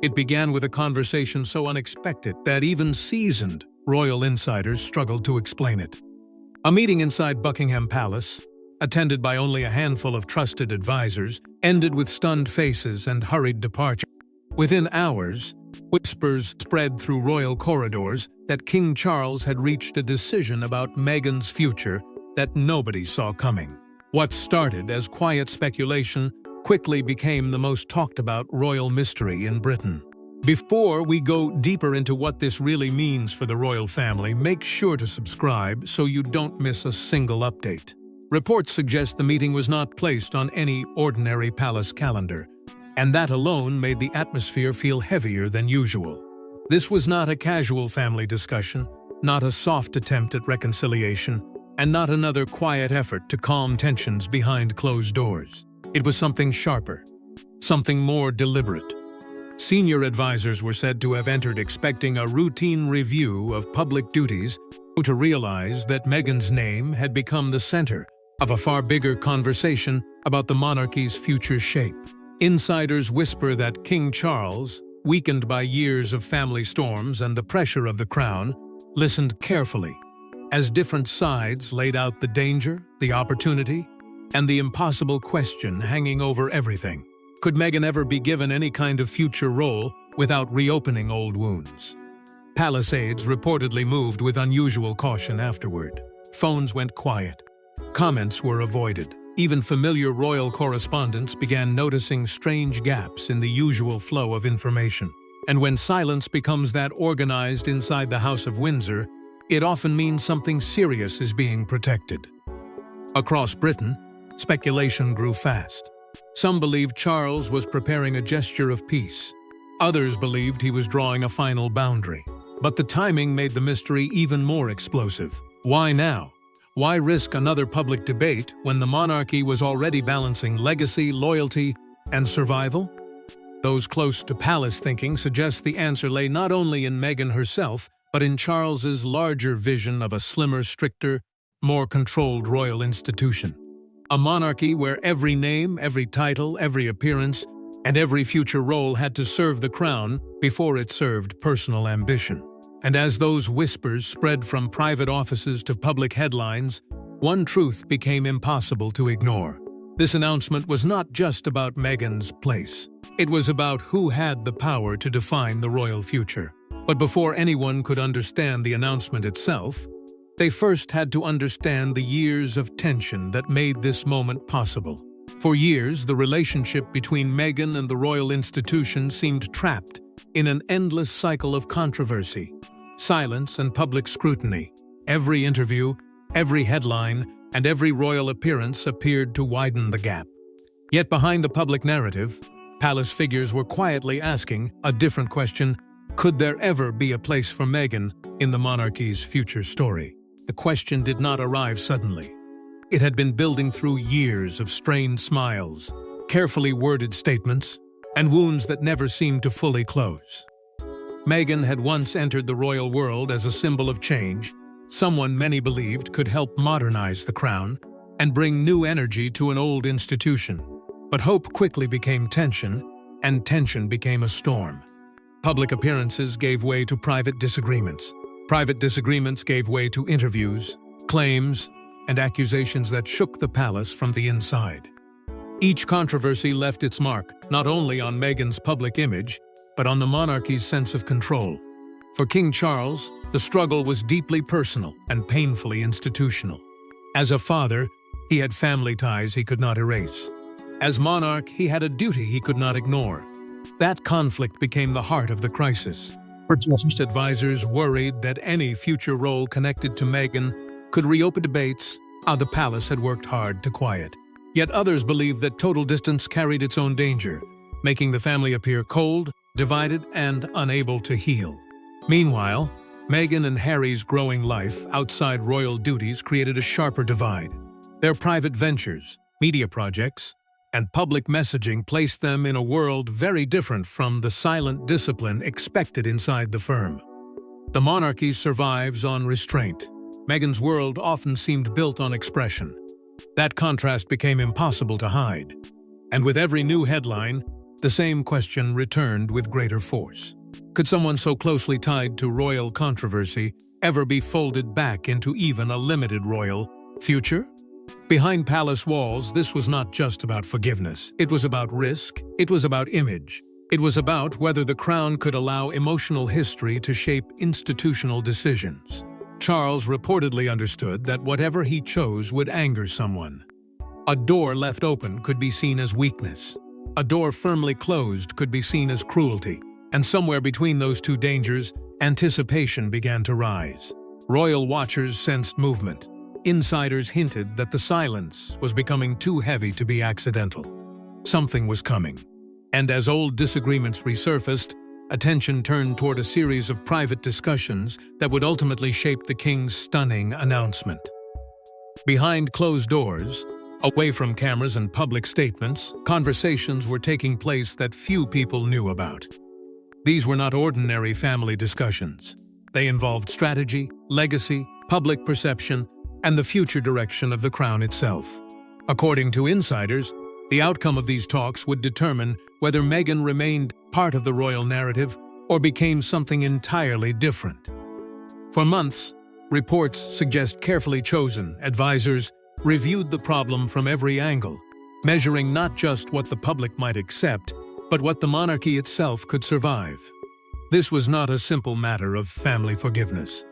It began with a conversation so unexpected that even seasoned royal insiders struggled to explain it. A meeting inside Buckingham Palace, attended by only a handful of trusted advisors, ended with stunned faces and hurried departure. Within hours, whispers spread through royal corridors that King Charles had reached a decision about Meghan's future that nobody saw coming. What started as quiet speculation quickly became the most talked-about royal mystery in Britain. Before we go deeper into what this really means for the royal family, make sure to subscribe so you don't miss a single update. Reports suggest the meeting was not placed on any ordinary palace calendar, and that alone made the atmosphere feel heavier than usual. This was not a casual family discussion, not a soft attempt at reconciliation, and not another quiet effort to calm tensions behind closed doors. It was something sharper, something more deliberate. Senior advisors were said to have entered expecting a routine review of public duties, to realize that Meghan's name had become the center of a far bigger conversation about the monarchy's future shape. Insiders whisper that King Charles, weakened by years of family storms and the pressure of the crown, listened carefully as different sides laid out the danger, the opportunity, and the impossible question hanging over everything. Could Meghan ever be given any kind of future role without reopening old wounds? Palace aides reportedly moved with unusual caution afterward. Phones went quiet. Comments were avoided. Even familiar royal correspondents began noticing strange gaps in the usual flow of information. And when silence becomes that organized inside the House of Windsor, it often means something serious is being protected. Across Britain, speculation grew fast. Some believed Charles was preparing a gesture of peace. Others believed he was drawing a final boundary. But the timing made the mystery even more explosive. Why now? Why risk another public debate when the monarchy was already balancing legacy, loyalty, and survival? Those close to palace thinking suggest the answer lay not only in Meghan herself, but in Charles's larger vision of a slimmer, stricter, more controlled royal institution. A monarchy where every name, every title, every appearance, and every future role had to serve the crown before it served personal ambition. And as those whispers spread from private offices to public headlines, one truth became impossible to ignore. This announcement was not just about Meghan's place. It was about who had the power to define the royal future. But before anyone could understand the announcement itself, they first had to understand the years of tension that made this moment possible. For years, the relationship between Meghan and the royal institution seemed trapped in an endless cycle of controversy, silence, and public scrutiny. Every interview, every headline, and every royal appearance appeared to widen the gap. Yet behind the public narrative, palace figures were quietly asking a different question: could there ever be a place for Meghan in the monarchy's future story? The question did not arrive suddenly. It had been building through years of strained smiles, carefully worded statements, and wounds that never seemed to fully close. Meghan had once entered the royal world as a symbol of change, someone many believed could help modernize the crown and bring new energy to an old institution. But hope quickly became tension, and tension became a storm. Public appearances gave way to private disagreements. Private disagreements gave way to interviews, claims, and accusations that shook the palace from the inside. Each controversy left its mark, not only on Meghan's public image, but on the monarchy's sense of control. For King Charles, the struggle was deeply personal and painfully institutional. As a father, he had family ties he could not erase. As monarch, he had a duty he could not ignore. That conflict became the heart of the crisis. Advisors worried that any future role connected to Meghan could reopen debates the palace had worked hard to quiet. Yet others believed that total distance carried its own danger, making the family appear cold, divided, and unable to heal. Meanwhile, Meghan and Harry's growing life outside royal duties created a sharper divide. Their private ventures, media projects, and public messaging placed them in a world very different from the silent discipline expected inside the firm. The monarchy survives on restraint. Meghan's world often seemed built on expression. That contrast became impossible to hide. And with every new headline, the same question returned with greater force. Could someone so closely tied to royal controversy ever be folded back into even a limited royal future? Behind palace walls, this was not just about forgiveness. It was about risk. It was about image. It was about whether the crown could allow emotional history to shape institutional decisions. Charles reportedly understood that whatever he chose would anger someone. A door left open could be seen as weakness. A door firmly closed could be seen as cruelty. And somewhere between those two dangers, anticipation began to rise. Royal watchers sensed movement. Insiders hinted that the silence was becoming too heavy to be accidental. Something was coming. And as old disagreements resurfaced, attention turned toward a series of private discussions that would ultimately shape the king's stunning announcement. Behind closed doors, away from cameras and public statements, conversations were taking place that few people knew about. These were not ordinary family discussions. They involved strategy, legacy, public perception, and the future direction of the crown itself. According to insiders, the outcome of these talks would determine whether Meghan remained part of the royal narrative or became something entirely different. For months, reports suggest carefully chosen advisors reviewed the problem from every angle, measuring not just what the public might accept, but what the monarchy itself could survive. This was not a simple matter of family forgiveness.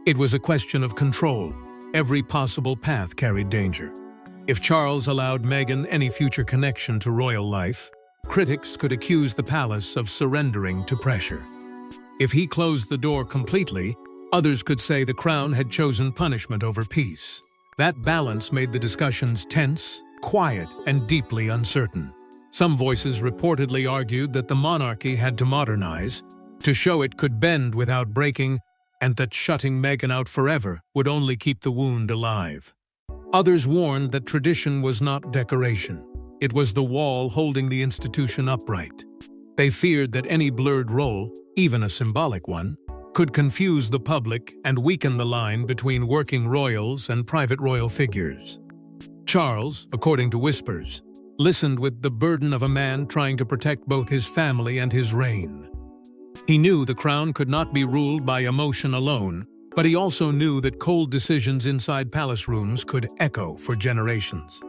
It was a question of control. Every possible path carried danger. If Charles allowed Meghan any future connection to royal life, critics could accuse the palace of surrendering to pressure. If he closed the door completely, others could say the crown had chosen punishment over peace. That balance made the discussions tense, quiet, and deeply uncertain. Some voices reportedly argued that the monarchy had to modernize, to show it could bend without breaking, and that shutting Meghan out forever would only keep the wound alive. Others warned that tradition was not decoration. It was the wall holding the institution upright. They feared that any blurred role, even a symbolic one, could confuse the public and weaken the line between working royals and private royal figures. Charles, according to whispers, listened with the burden of a man trying to protect both his family and his reign. He knew the crown could not be ruled by emotion alone, but he also knew that cold decisions inside palace rooms could echo for generations.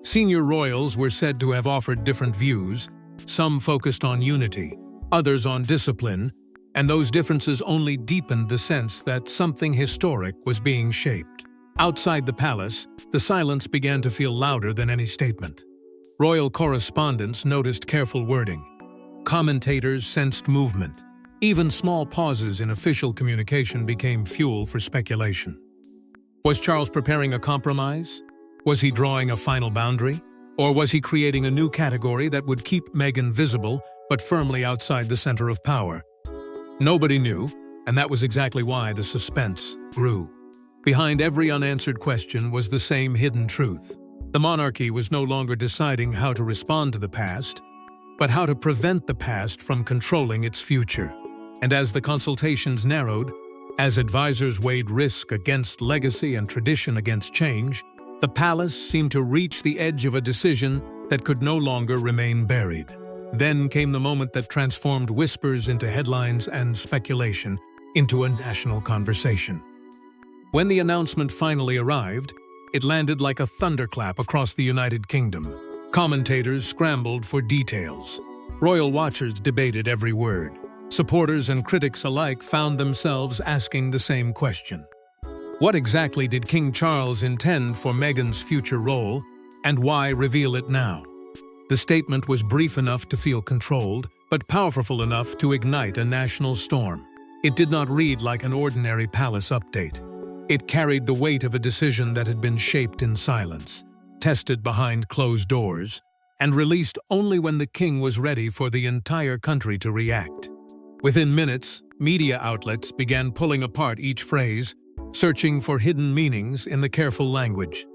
Senior royals were said to have offered different views, some focused on unity, others on discipline, and those differences only deepened the sense that something historic was being shaped. Outside the palace, the silence began to feel louder than any statement. Royal correspondents noticed careful wording. Commentators sensed movement. Even small pauses in official communication became fuel for speculation. Was Charles preparing a compromise? Was he drawing a final boundary? Or was he creating a new category that would keep Meghan visible but firmly outside the center of power? Nobody knew, and that was exactly why the suspense grew. Behind every unanswered question was the same hidden truth. The monarchy was no longer deciding how to respond to the past, but how to prevent the past from controlling its future. And as the consultations narrowed, as advisors weighed risk against legacy and tradition against change, the palace seemed to reach the edge of a decision that could no longer remain buried. Then came the moment that transformed whispers into headlines and speculation into a national conversation. When the announcement finally arrived, it landed like a thunderclap across the United Kingdom. Commentators scrambled for details. Royal watchers debated every word. Supporters and critics alike found themselves asking the same question. What exactly did King Charles intend for Meghan's future role, and why reveal it now? The statement was brief enough to feel controlled, but powerful enough to ignite a national storm. It did not read like an ordinary palace update. It carried the weight of a decision that had been shaped in silence, tested behind closed doors, and released only when the king was ready for the entire country to react. Within minutes, media outlets began pulling apart each phrase, searching for hidden meanings in the careful language.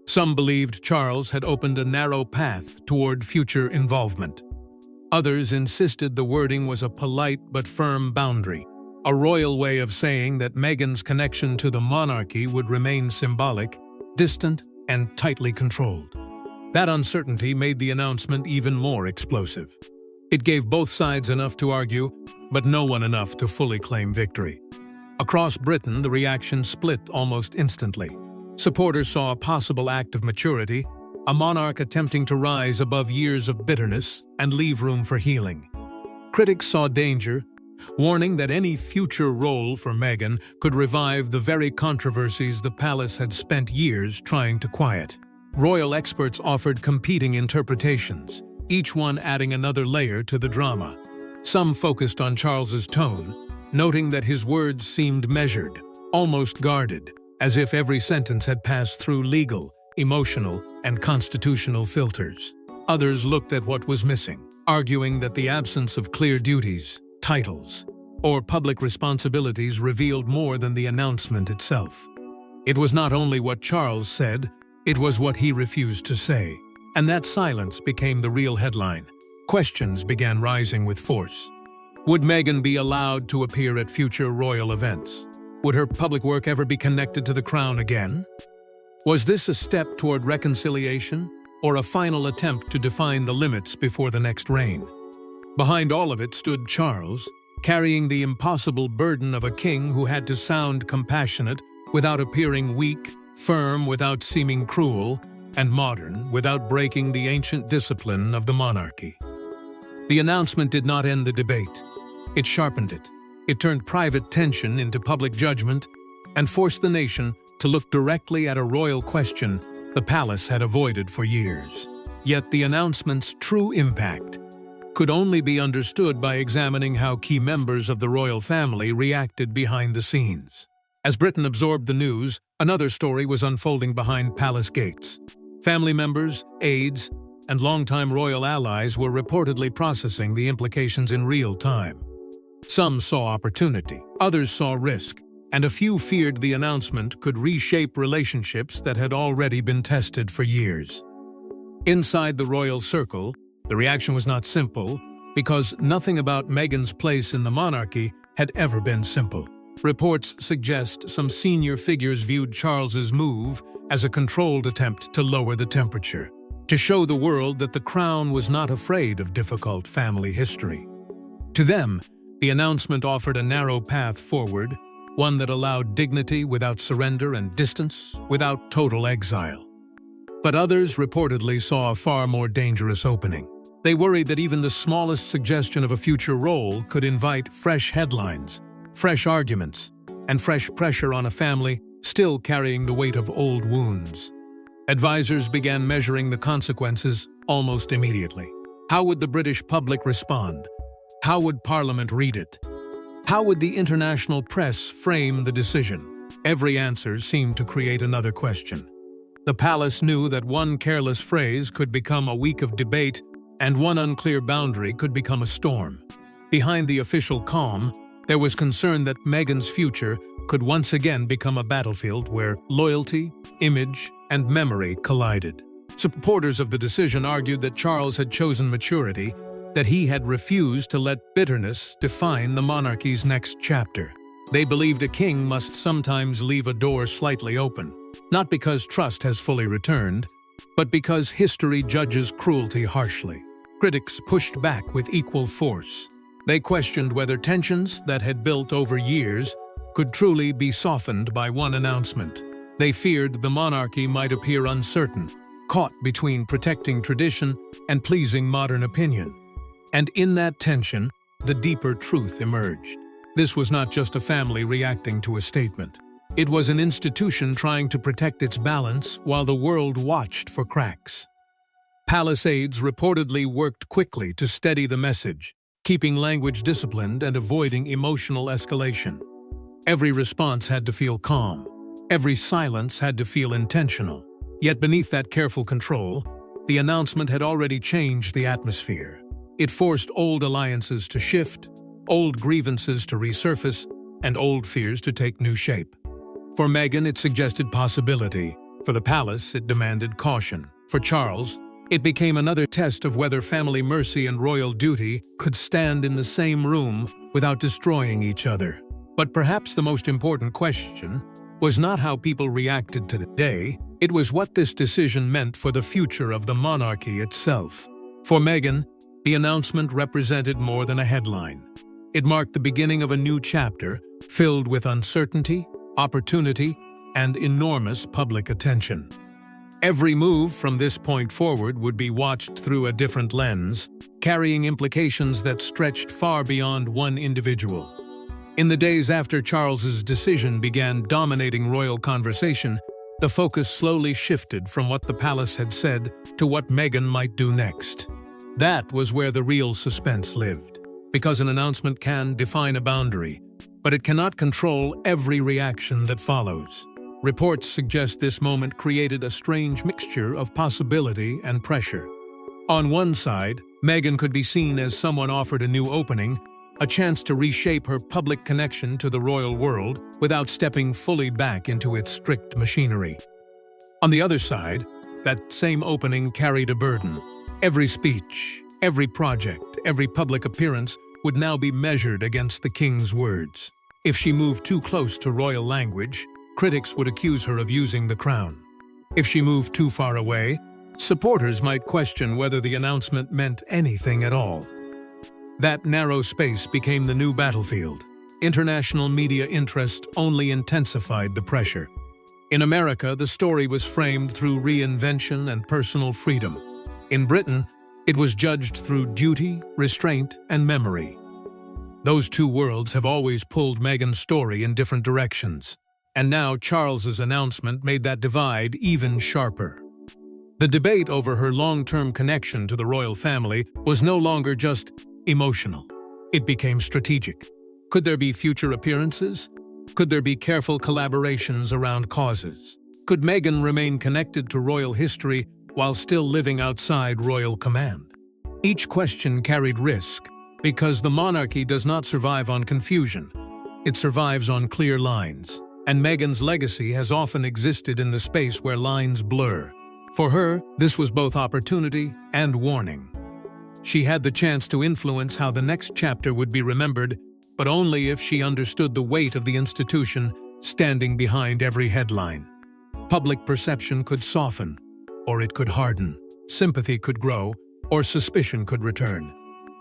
Some believed Charles had opened a narrow path toward future involvement. Others insisted the wording was a polite but firm boundary, a royal way of saying that Meghan's connection to the monarchy would remain symbolic, distant, and tightly controlled. That uncertainty made the announcement even more explosive. It gave both sides enough to argue, but no one enough to fully claim victory. Across Britain, the reaction split almost instantly. Supporters saw a possible act of maturity, a monarch attempting to rise above years of bitterness and leave room for healing. Critics saw danger, warning that any future role for Meghan could revive the very controversies the palace had spent years trying to quiet. Royal experts offered competing interpretations, each one adding another layer to the drama. Some focused on Charles's tone, noting that his words seemed measured, almost guarded, as if every sentence had passed through legal, emotional, and constitutional filters. Others looked at what was missing, arguing that the absence of clear duties, titles, or public responsibilities revealed more than the announcement itself. It was not only what Charles said, it was what he refused to say. And that silence became the real headline. Questions began rising with force. Would Meghan be allowed to appear at future royal events? Would her public work ever be connected to the crown again? Was this a step toward reconciliation, or a final attempt to define the limits before the next reign? Behind all of it stood Charles, carrying the impossible burden of a king who had to sound compassionate without appearing weak, firm without seeming cruel, and modern without breaking the ancient discipline of the monarchy. The announcement did not end the debate. It sharpened it. It turned private tension into public judgment and forced the nation to look directly at a royal question the palace had avoided for years. Yet the announcement's true impact could only be understood by examining how key members of the royal family reacted behind the scenes. As Britain absorbed the news, another story was unfolding behind palace gates. Family members, aides, and longtime royal allies were reportedly processing the implications in real time. Some saw opportunity, others saw risk, and a few feared the announcement could reshape relationships that had already been tested for years. Inside the royal circle, the reaction was not simple, because nothing about Meghan's place in the monarchy had ever been simple. Reports suggest some senior figures viewed Charles's move as a controlled attempt to lower the temperature, to show the world that the crown was not afraid of difficult family history. To them, the announcement offered a narrow path forward, one that allowed dignity without surrender and distance without total exile. But others reportedly saw a far more dangerous opening. They worried that even the smallest suggestion of a future role could invite fresh headlines, fresh arguments, and fresh pressure on a family still carrying the weight of old wounds. Advisors began measuring the consequences almost immediately. How would the British public respond? How would Parliament read it? How would the international press frame the decision? Every answer seemed to create another question. The palace knew that one careless phrase could become a week of debate, and one unclear boundary could become a storm. Behind the official calm, there was concern that Meghan's future could once again become a battlefield where loyalty, image, and memory collided. Supporters of the decision argued that Charles had chosen maturity, that he had refused to let bitterness define the monarchy's next chapter. They believed a king must sometimes leave a door slightly open, not because trust has fully returned, but because history judges cruelty harshly. Critics pushed back with equal force. They questioned whether tensions that had built over years could truly be softened by one announcement. They feared the monarchy might appear uncertain, caught between protecting tradition and pleasing modern opinion. And in that tension, the deeper truth emerged. This was not just a family reacting to a statement. It was an institution trying to protect its balance while the world watched for cracks. Palace aides reportedly worked quickly to steady the message, keeping language disciplined and avoiding emotional escalation. Every response had to feel calm. Every silence had to feel intentional. Yet beneath that careful control, the announcement had already changed the atmosphere. It forced old alliances to shift, old grievances to resurface, and old fears to take new shape. For Meghan, it suggested possibility. For the palace, it demanded caution. For Charles, it became another test of whether family mercy and royal duty could stand in the same room without destroying each other. But perhaps the most important question was not how people reacted to the day, it was what this decision meant for the future of the monarchy itself. For Meghan, The announcement represented more than a headline. It marked the beginning of a new chapter filled with uncertainty, opportunity, and enormous public attention. Every move from this point forward would be watched through a different lens, carrying implications that stretched far beyond one individual. In the days after Charles's decision began dominating royal conversation, the focus slowly shifted from what the palace had said to what Meghan might do next. That was where the real suspense lived, because an announcement can define a boundary, but it cannot control every reaction that follows. Reports suggest this moment created a strange mixture of possibility and pressure. On one side, Meghan could be seen as someone offered a new opening, a chance to reshape her public connection to the royal world without stepping fully back into its strict machinery. On the other side, that same opening carried a burden. Every speech, every project, every public appearance would now be measured against the king's words. If she moved too close to royal language, critics would accuse her of using the crown. If she moved too far away, supporters might question whether the announcement meant anything at all. That narrow space became the new battlefield. International media interest only intensified the pressure. In America, the story was framed through reinvention and personal freedom. In Britain, it was judged through duty, restraint, and memory. Those two worlds have always pulled Meghan's story in different directions, and now Charles's announcement made that divide even sharper. The debate over her long-term connection to the royal family was no longer just emotional. It became strategic. Could there be future appearances? Could there be careful collaborations around causes? Could Meghan remain connected to royal history while still living outside royal command? Each question carried risk, because the monarchy does not survive on confusion. It survives on clear lines, and Meghan's legacy has often existed in the space where lines blur. For her, this was both opportunity and warning. She had the chance to influence how the next chapter would be remembered, but only if she understood the weight of the institution standing behind every headline. Public perception could soften, or it could harden. Sympathy could grow, or suspicion could return.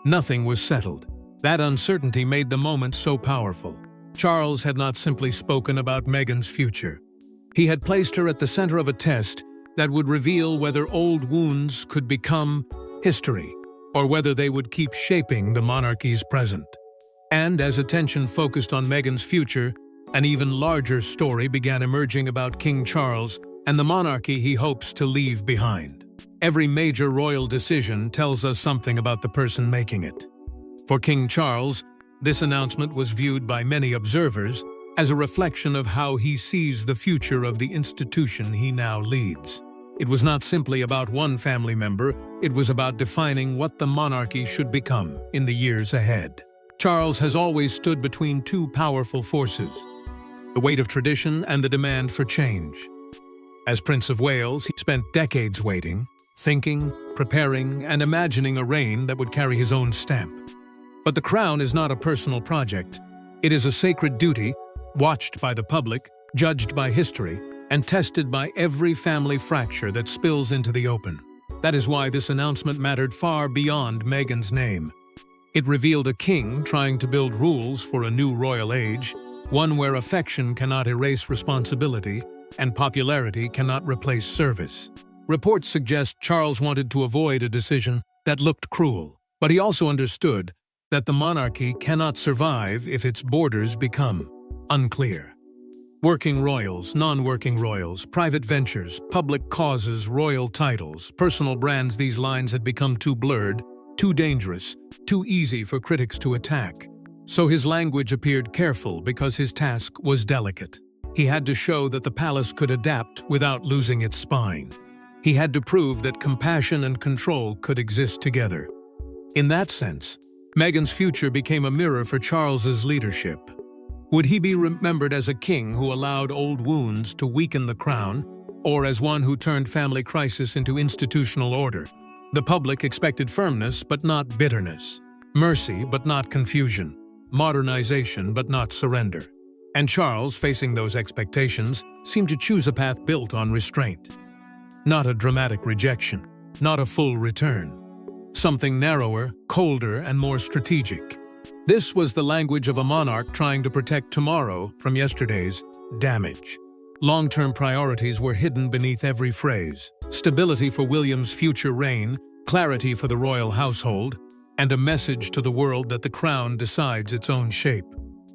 Nothing was settled. That uncertainty made the moment so powerful. Charles had not simply spoken about Meghan's future. He had placed her at the center of a test that would reveal whether old wounds could become history, or whether they would keep shaping the monarchy's present. And as attention focused on Meghan's future, an even larger story began emerging about King Charles and the monarchy he hopes to leave behind. Every major royal decision tells us something about the person making it. For King Charles, this announcement was viewed by many observers as a reflection of how he sees the future of the institution he now leads. It was not simply about one family member, it was about defining what the monarchy should become in the years ahead. Charles has always stood between two powerful forces: the weight of tradition and the demand for change. As Prince of Wales, he spent decades waiting, thinking, preparing, and imagining a reign that would carry his own stamp. But the crown is not a personal project. It is a sacred duty, watched by the public, judged by history, and tested by every family fracture that spills into the open. That is why this announcement mattered far beyond Meghan's name. It revealed a king trying to build rules for a new royal age, one where affection cannot erase responsibility and popularity cannot replace service. Reports suggest Charles wanted to avoid a decision that looked cruel, but he also understood that the monarchy cannot survive if its borders become unclear. Working royals, non-working royals, private ventures, public causes, royal titles, personal brands — these lines had become too blurred, too dangerous, too easy for critics to attack. So his language appeared careful because his task was delicate. He had to show that the palace could adapt without losing its spine. He had to prove that compassion and control could exist together. In that sense, Meghan's future became a mirror for Charles's leadership. Would he be remembered as a king who allowed old wounds to weaken the crown, or as one who turned family crisis into institutional order? The public expected firmness but not bitterness, mercy but not confusion, modernization but not surrender. And Charles, facing those expectations, seemed to choose a path built on restraint. Not a dramatic rejection, not a full return. something narrower, colder, and more strategic. This was the language of a monarch trying to protect tomorrow from yesterday's damage. Long-term priorities were hidden beneath every phrase: stability for William's future reign, clarity for the royal household, and a message to the world that the crown decides its own shape.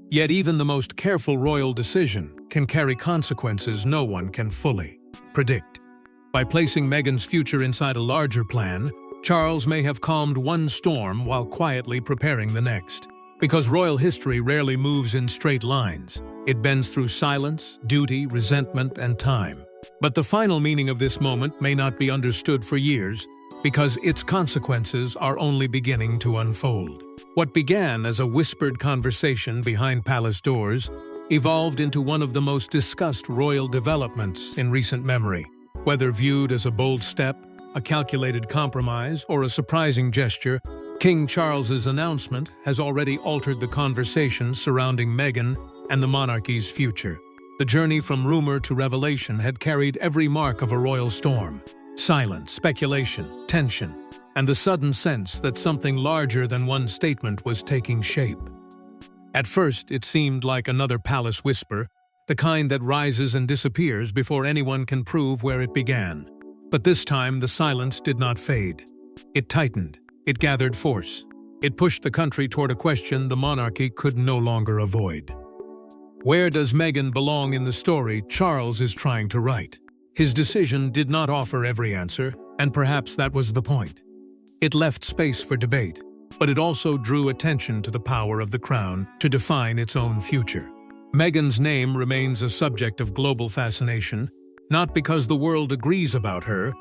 Yet even the most careful royal decision can carry consequences no one can fully predict. By placing Meghan's future inside a larger plan, Charles may have calmed one storm while quietly preparing the next. Because royal history rarely moves in straight lines, it bends through silence, duty, resentment, and time. But the final meaning of this moment may not be understood for years, because its consequences are only beginning to unfold. What began as a whispered conversation behind palace doors evolved into one of the most discussed royal developments in recent memory. Whether viewed as a bold step, a calculated compromise, or a surprising gesture, King Charles's announcement has already altered the conversation surrounding Meghan and the monarchy's future. The journey from rumor to revelation had carried every mark of a royal storm: silence, speculation, tension, and the sudden sense that something larger than one statement was taking shape. At first, it seemed like another palace whisper, the kind that rises and disappears before anyone can prove where it began. But this time, the silence did not fade. It tightened. It gathered force. It pushed the country toward a question the monarchy could no longer avoid. Where does Meghan belong in the story Charles is trying to write? His decision did not offer every answer, and perhaps that was the point. It left space for debate, but it also drew attention to the power of the crown to define its own future. Meghan's name remains a subject of global fascination, not because the world agrees about her,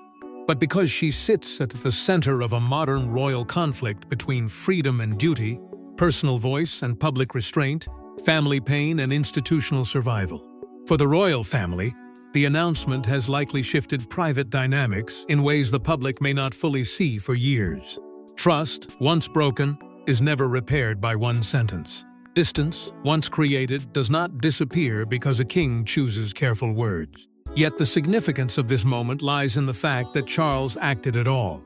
but because she sits at the center of a modern royal conflict between freedom and duty, personal voice and public restraint, family pain and institutional survival. For the royal family, the announcement has likely shifted private dynamics in ways the public may not fully see for years. Trust, once broken, is never repaired by one sentence. Distance, once created, does not disappear because a king chooses careful words. Yet the significance of this moment lies in the fact that Charles acted at all.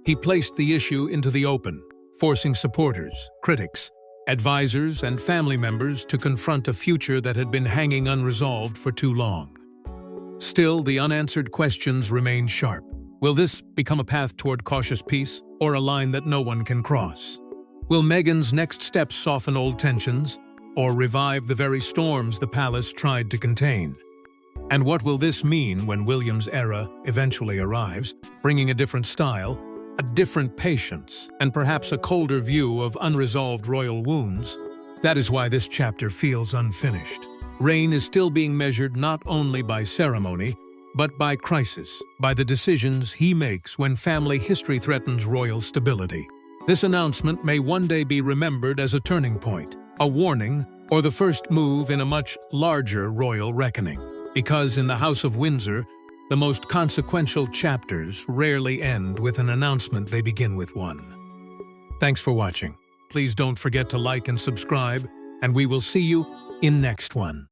He placed the issue into the open, forcing supporters, critics, advisors, and family members to confront a future that had been hanging unresolved for too long. Still, the unanswered questions remain sharp. Will this become a path toward cautious peace, or a line that no one can cross? Will Meghan's next steps soften old tensions, or revive the very storms the palace tried to contain? And what will this mean when William's era eventually arrives, bringing a different style, a different patience, and perhaps a colder view of unresolved royal wounds? That is why this chapter feels unfinished. Reign is still being measured not only by ceremony, but by crisis, by the decisions he makes when family history threatens royal stability. This announcement may one day be remembered as a turning point, a warning, or the first move in a much larger royal reckoning. Because in the House of Windsor, the most consequential chapters rarely end with an announcement, they begin with one. Thanks for watching. Please don't forget to like and subscribe, and we will see you in next one.